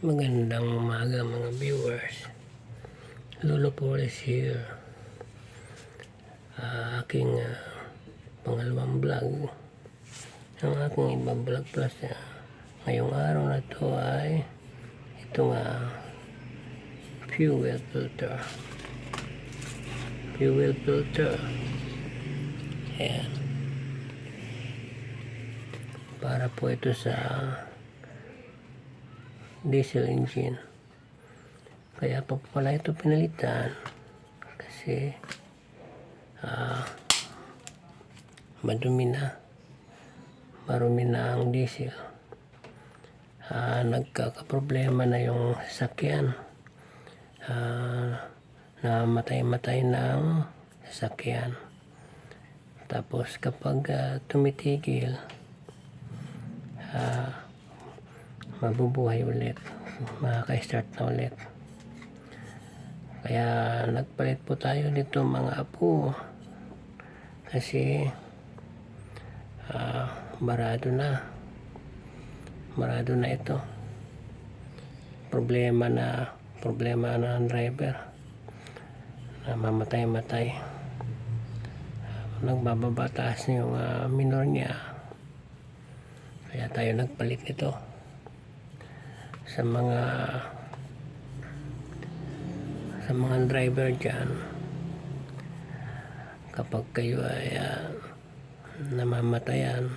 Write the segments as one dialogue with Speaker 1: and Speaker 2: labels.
Speaker 1: Magandang umaga mga viewers. Lolo Polis here. Aking pangalawang vlog. Ang aking ibang vlog plus ngayong araw na to ay itong fuel filter. Fuel filter. Ayan. Para po ito sa diesel engine. Kaya pa pala ito pinalitan kasi marumi na ang diesel. Nagkakaproblema na yung sasakyan. Namatay-matay na ang sasakyan. Tapos kapag tumitigil, mabubuhay ulit, makaka-start na ulit. Kaya nagpalit po tayo dito mga apo kasi barado na ito. Problema na ang driver, mamatay-matay. Nagbababataas na yung minor niya, kaya tayo nagpalit nito. Sa mga driver dyan, kapag kayo ay namamatayan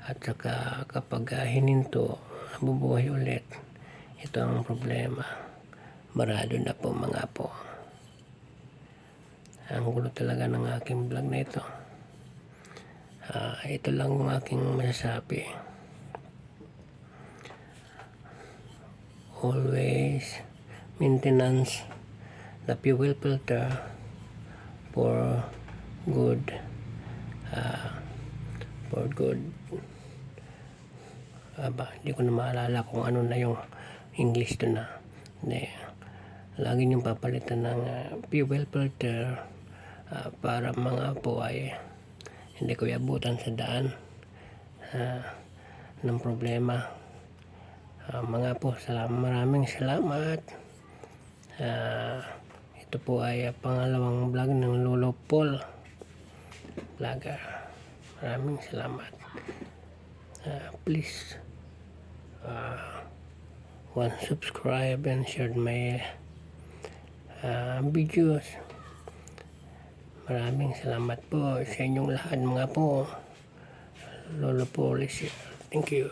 Speaker 1: at saka kapag hininto, nabubuhay ulit, ito ang problema. Barado na po mga po. Ang gulo talaga ng aking vlog na ito. Ito lang ang aking masasabi. Always maintenance the fuel filter for good hindi ko na maalala kung ano na yung English to na. Lagi niyong papalitan ng fuel filter para mga po ay hindi ko iabutan sa daan ng problema. Mga po, maraming salamat. Ito po ay pangalawang vlog ng Lolo Paul Vlogger. Maraming salamat. Please subscribe and share my videos. Maraming salamat po sa inyong lahat mga po. Lolo Paul is here. Thank you.